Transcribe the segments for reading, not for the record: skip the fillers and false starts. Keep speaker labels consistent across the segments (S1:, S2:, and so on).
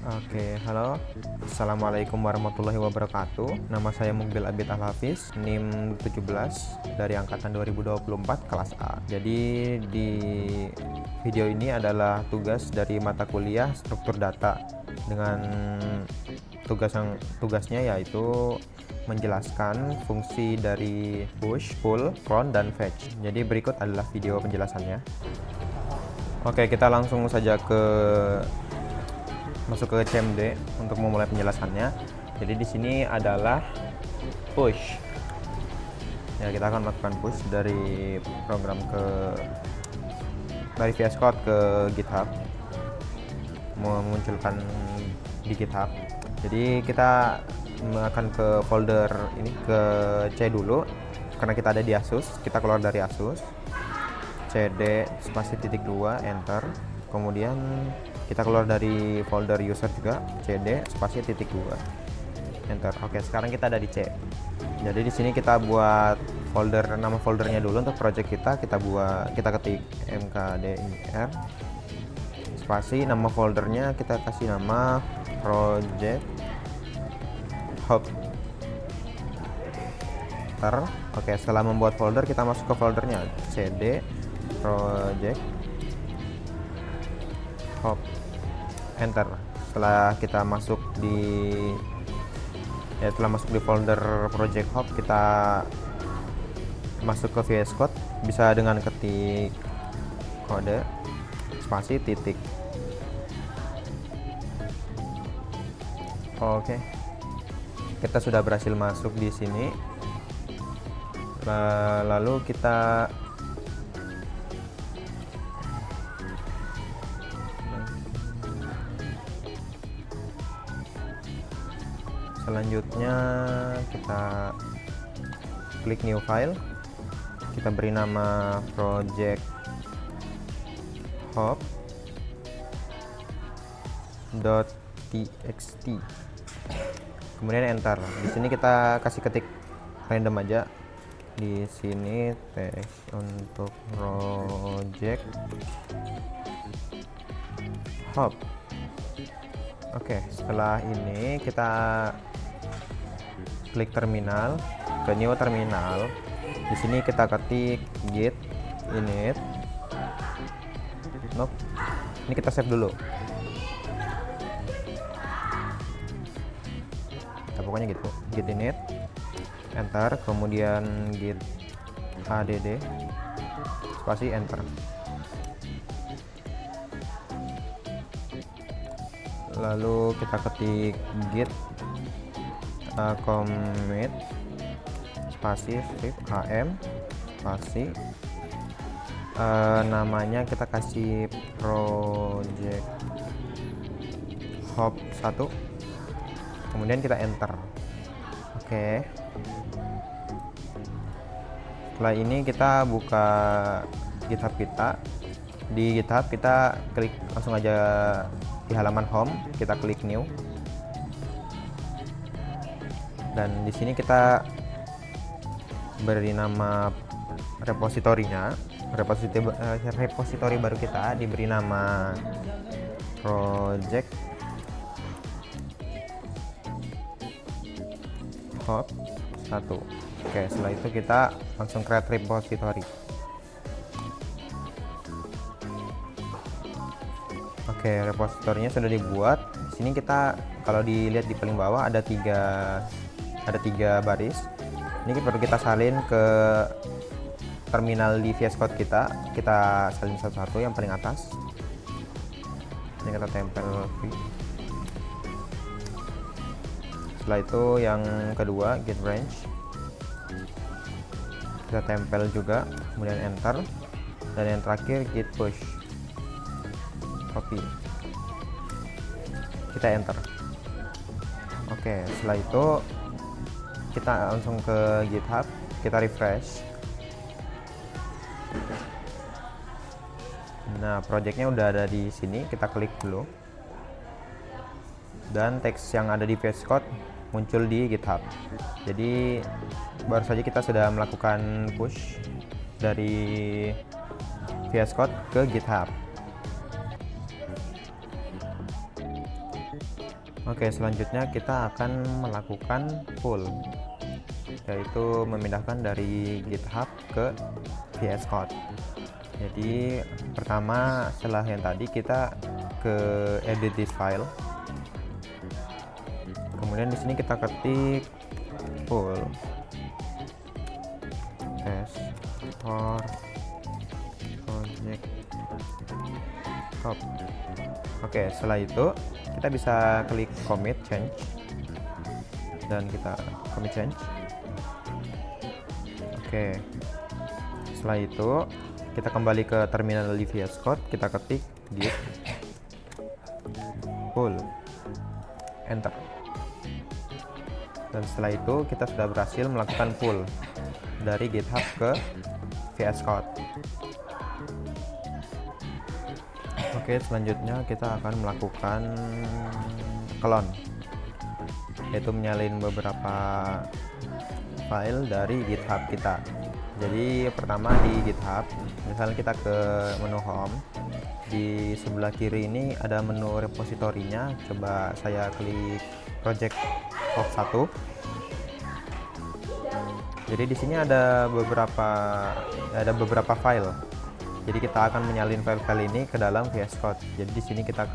S1: Oke, halo. Assalamualaikum warahmatullahi wabarakatuh. Nama saya Mukbil Abid Al-Hafiz, NIM 17 dari angkatan 2024 kelas A. Jadi di video ini adalah tugas dari mata kuliah struktur data dengan tugasnya yaitu menjelaskan fungsi dari push, pull, clone, dan fetch. Jadi berikut adalah video penjelasannya. Oke, kita langsung saja masuk ke CMD untuk memulai penjelasannya. Jadi di sini adalah push. Ya, kita akan melakukan push dari VS Code ke GitHub, memunculkan di GitHub. Jadi kita akan ke folder ini, ke C dulu karena kita ada di Asus. Kita keluar dari Asus, cd spasi titik 2 enter, kemudian kita keluar dari folder user juga, cd spasi titik 2 enter. Oke, sekarang kita ada di C. Jadi di sini kita buat nama foldernya dulu untuk project kita ketik mkdir spasi, nama foldernya kita kasih nama project hub. Oke, setelah membuat folder kita masuk ke foldernya, cd project hub enter. Setelah masuk di folder project hub, kita masuk ke VS Code, bisa dengan ketik kode spasi titik. Oke, kita sudah berhasil masuk di sini. Lalu kita selanjutnya kita klik new file, kita beri nama project hub.txt, kemudian enter. Di sini kita kasih ketik random aja. Di sini teks untuk project hub. Oke, setelah ini kita klik terminal, ke new terminal. Di sini kita ketik git init. Nope. Ini kita save dulu. Nah, pokoknya gitu. Git init, enter, kemudian git add spasi enter. Lalu kita ketik git commit spasi script am spasi namanya kita kasih project hub 1, kemudian kita enter. Oke, setelah ini kita buka GitHub kita. Di GitHub kita klik langsung aja di halaman home, kita klik new, dan di sini kita beri nama repositorinya. Repositori baru kita diberi nama project hub 1. Oke, setelah itu kita langsung create repository. Oke, repositorinya sudah dibuat. Di sini kita, kalau dilihat di paling bawah ada tiga baris. Ini perlu kita salin ke terminal di VS Code kita. Kita salin satu-satu. Yang paling atas ini kita tempel. Setelah itu yang kedua git branch kita tempel juga, kemudian enter, dan yang terakhir git push, copy, kita enter. Oke, setelah itu kita langsung ke GitHub, kita refresh. Nah, projectnya udah ada di sini, kita klik dulu, dan teks yang ada di VS Code muncul di GitHub. Jadi baru saja kita sudah melakukan push dari VS Code ke GitHub. Oke, selanjutnya kita akan melakukan pull, yaitu memindahkan dari GitHub ke VS Code. Jadi pertama setelah yang tadi kita ke edit this file, kemudian di sini kita ketik pull test for project code. Oke, setelah itu kita bisa klik commit change dan kita commit change. Oke, setelah itu kita kembali ke terminal di VS Code, kita ketik git pull, enter. Dan setelah itu kita sudah berhasil melakukan pull dari GitHub ke VS Code. Oke, selanjutnya kita akan melakukan clone, yaitu menyalin beberapa file dari GitHub kita. Jadi pertama di GitHub, misalnya kita ke menu home, di sebelah kiri ini ada menu repositorinya. Coba saya klik project of 1. Jadi di sini ada beberapa file. Jadi kita akan menyalin file-file ini ke dalam VS Code. Jadi di sini kita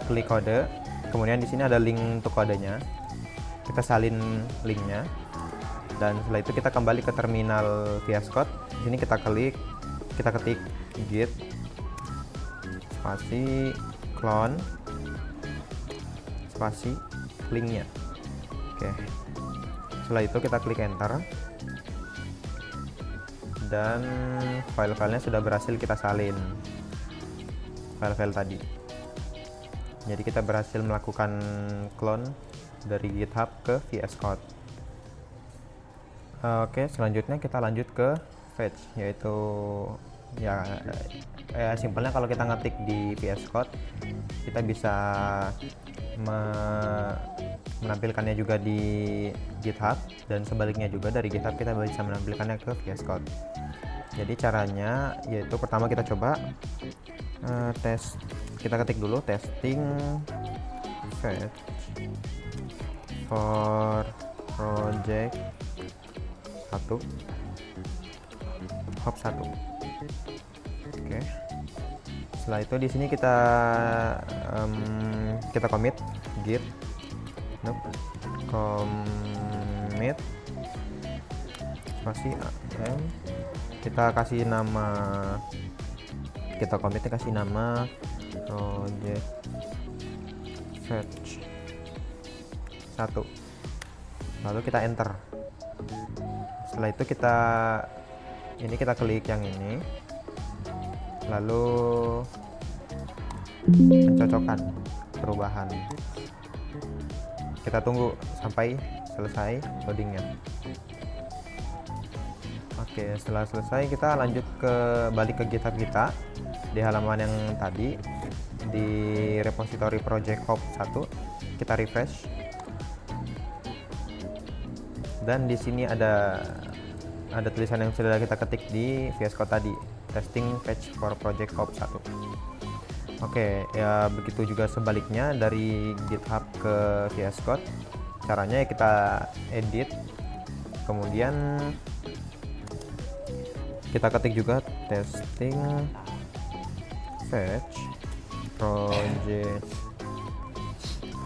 S1: klik kode, kemudian di sini ada link untuk kodenya. Kita salin linknya, dan setelah itu kita kembali ke terminal VS Code. Di sini kita ketik git spasi clone spasi linknya. Oke. Setelah itu kita klik enter. Dan file-filenya sudah berhasil kita salin, file-file tadi. Jadi kita berhasil melakukan clone dari GitHub ke VS Code. Oke, selanjutnya kita lanjut ke fetch, yaitu simpelnya kalau kita ngetik di VS Code, kita bisa menampilkannya juga di GitHub, dan sebaliknya juga dari GitHub kita bisa menampilkannya ke VS Code. Jadi caranya yaitu pertama kita coba kita ketik dulu testing fetch for project 1 hop 1. Oke. Setelah itu di sini kita commit git commit spasi am, kita kasih nama, kasih nama project fetch 1, lalu kita enter. Setelah itu kita klik yang ini, lalu mencocokkan perubahan. Kita tunggu sampai selesai loadingnya. Oke, setelah selesai kita lanjut balik ke GitHub kita di halaman yang tadi di repository project hop 1. Kita refresh, dan di sini ada tulisan yang sudah kita ketik di VS Code tadi, testing fetch for project hop 1. Oke, ya begitu juga sebaliknya dari GitHub ke VS Code. Caranya ya kita edit, kemudian kita ketik juga testing fetch project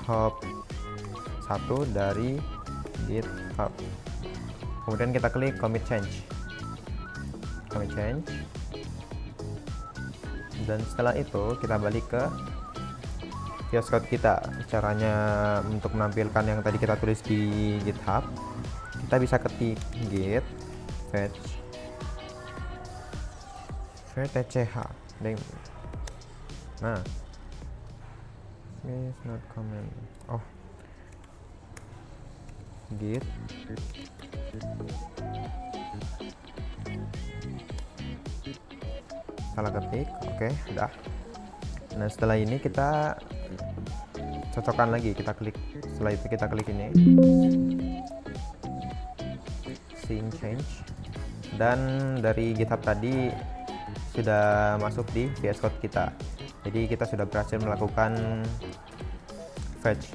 S1: hop 1 dari GitHub. Kemudian kita klik commit change. Dan setelah itu kita balik ke VS Code kita. Caranya untuk menampilkan yang tadi kita tulis di GitHub, kita bisa ketik git fetch vtch. Nah, is not common. Oh, git salah ketik. Oke, udah. Nah, setelah ini kita cocokkan lagi, setelah itu kita klik ini sync change, dan dari GitHub tadi sudah masuk di VS Code kita. Jadi kita sudah berhasil melakukan fetch.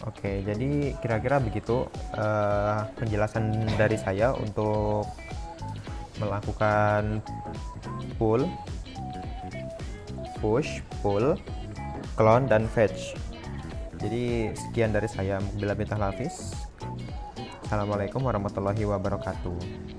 S1: Oke, jadi kira-kira begitu penjelasan dari saya untuk melakukan pull, push, pull, clone, dan fetch. Jadi sekian dari saya, Muqbil Bintang Hafiz. Assalamualaikum warahmatullahi wabarakatuh.